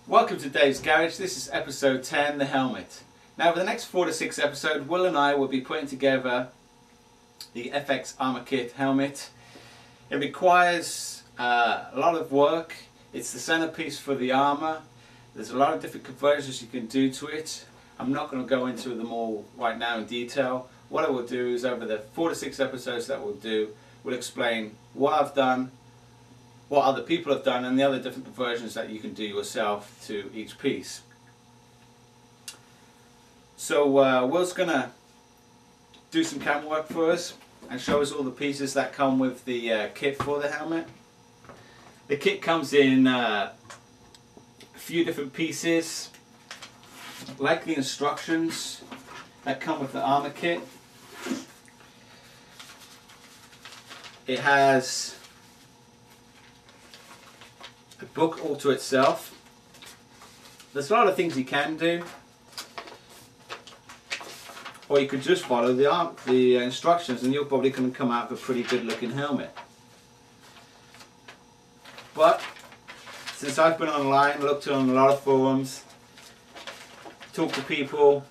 Welcome to Dave's Garage. This is episode 10, the helmet. Now for the next 4 to 6 episodes, Will and I will be putting together the FX Armor Kit helmet. It requires a lot of work. It's the centerpiece for the armor. There's a lot of different conversions you can do to it. I'm not going to go into them all right now in detail. What I will do is over the 4 to 6 episodes that we'll do, we'll explain what I've done, what other people have done, and the other different conversions that you can do yourself to each piece. So Will's going to do some camera work for us and show us all the pieces that come with the kit for the helmet. The kit comes in a few different pieces, like the instructions that come with the armor kit. It has a book all to itself. There's a lot of things you can do, or you could just follow the instructions and you're probably going to come out with a pretty good looking helmet. But since I've been online, looked on a lot of forums, talked to people,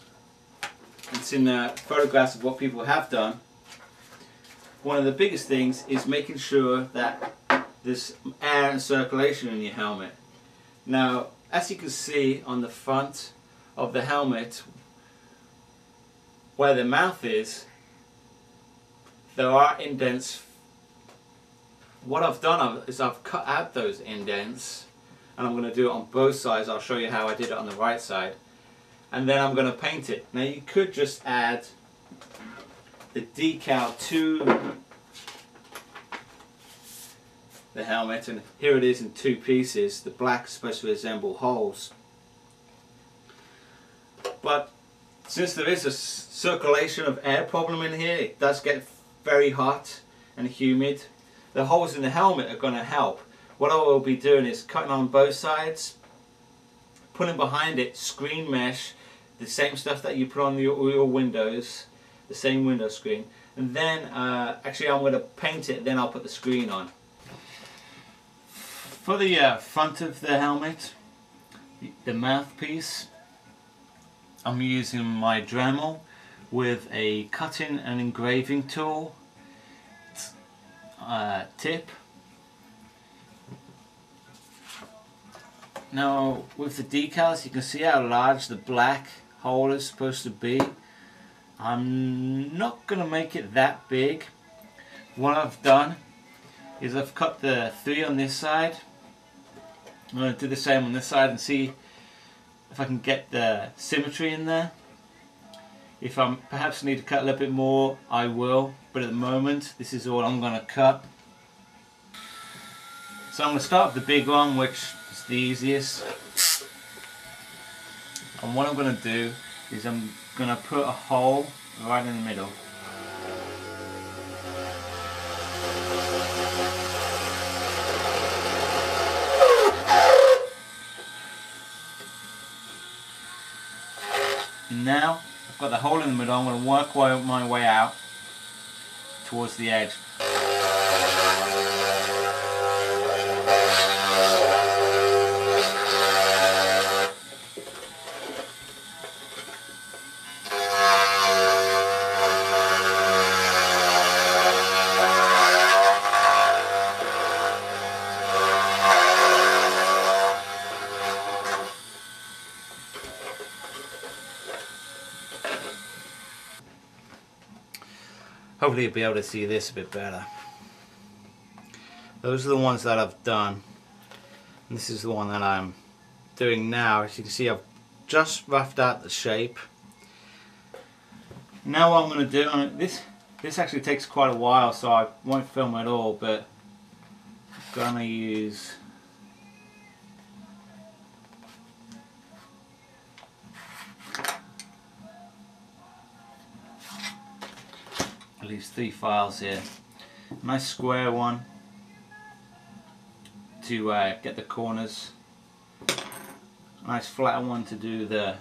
and seen photographs of what people have done, one of the biggest things is making sure that there's air and circulation in your helmet. Now, as you can see on the front of the helmet, where the mouth is, there are indents. What I've done is I've cut out those indents, and I'm going to do it on both sides. I'll show you how I did it on the right side, and then I'm going to paint it. Now you could just add the decal to the helmet, and here it is in two pieces. The black is supposed to resemble holes, but since there is a circulation of air problem in here, it does get very hot and humid. The holes in the helmet are going to help. What I will be doing is cutting on both sides, putting behind it screen mesh, the same stuff that you put on your windows, the same window screen, and then actually I'm going to paint it, then I'll put the screen on. For the front of the helmet, the mouthpiece, I'm using my Dremel with a cutting and engraving tool tip. Now with the decals, you can see how large the black hole is supposed to be. I'm not going to make it that big. What I've done is I've cut the 3 on this side. I'm going to do the same on this side and see if I can get the symmetry in there. If I perhaps need to cut a little bit more, I will, but at the moment this is all I'm going to cut. So I'm going to start with the big one, which is the easiest, and what I'm going to do is I'm going to put a hole right in the middle. Now I've got the hole in the middle. I'm going to work my way out towards the edge. Hopefully you'll be able to see this a bit better. Those are the ones that I've done. And this is the one that I'm doing now. As you can see, I've just roughed out the shape. Now what I'm going to do, this actually takes quite a while, so I won't film at all, but I'm going to use at least 3 files here. Nice square one to get the corners. Nice flat one to do the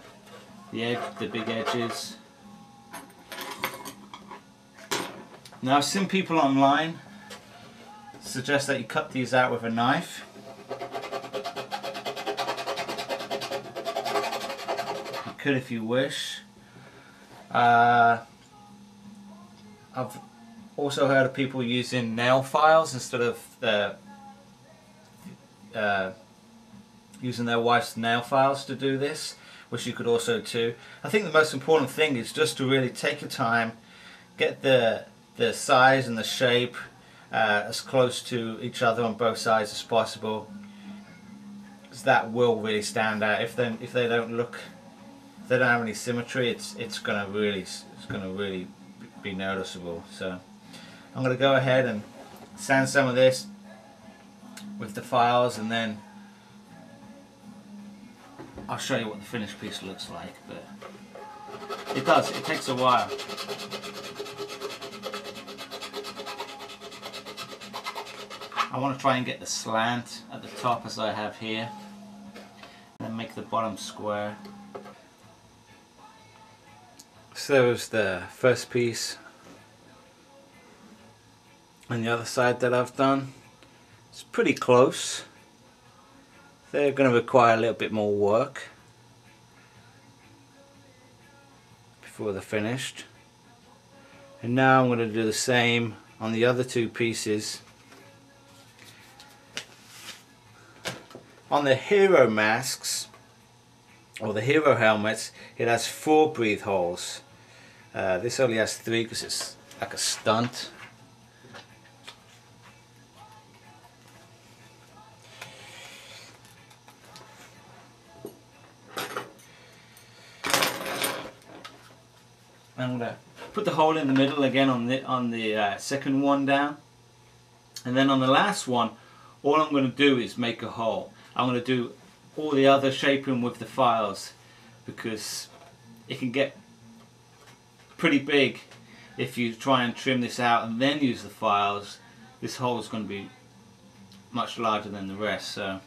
big edges. Now I've seen people online suggest that you cut these out with a knife. could if you wish. I've also heard of people using nail files instead of using their wife's nail files to do this, which you could also do. I think the most important thing is just to really take your time, get the size and the shape as close to each other on both sides as possible, because that will really stand out. If they don't have any symmetry, it's gonna really be noticeable. So I'm gonna go ahead and sand some of this with the files, and then I'll show you what the finished piece looks like. But it takes a while. I want to try and get the slant at the top as I have here, and then make the bottom square. So there's the first piece on the other side that I've done. It's pretty close. They're going to require a little bit more work before they're finished. And now I'm going to do the same on the other two pieces. On the hero masks, or the hero helmets, it has 4 breathe holes. This only has 3 because it's like a stunt. I'm going to put the hole in the middle again on the second one down, and then on the last one, all I'm going to do is make a hole. I'm going to do all the other shaping with the files, because it can get pretty big if you try and trim this out and then use the files. This hole is going to be much larger than the rest. So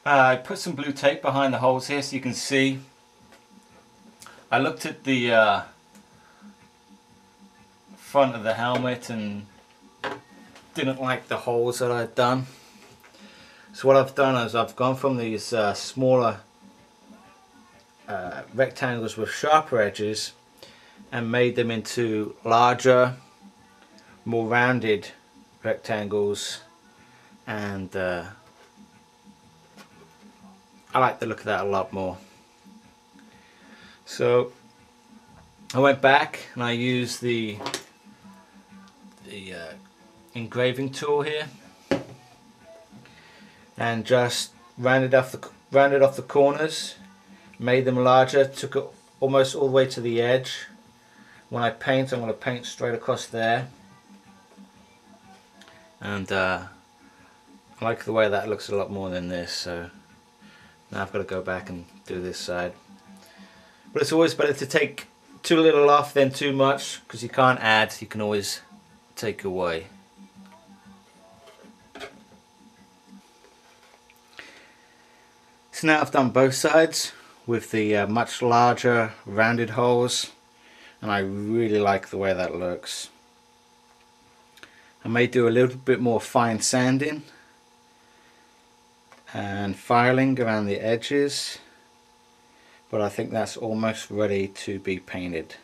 I put some blue tape behind the holes here so you can see. I looked at the front of the helmet and didn't like the holes that I'd done. So what I've done is I've gone from these smaller rectangles with sharper edges and made them into larger, more rounded rectangles, and I like the look of that a lot more. So I went back and I used the engraving tool here and just rounded off the corners, made them larger, took it almost all the way to the edge. When I paint, I'm going to paint straight across there, and I like the way that looks a lot more than this. So now I've got to go back and do this side. But it's always better to take too little off than too much, because you can't add, you can always take away. So now I've done both sides with the much larger rounded holes, and I really like the way that looks. I may do a little bit more fine sanding and filing around the edges, but I think that's almost ready to be painted.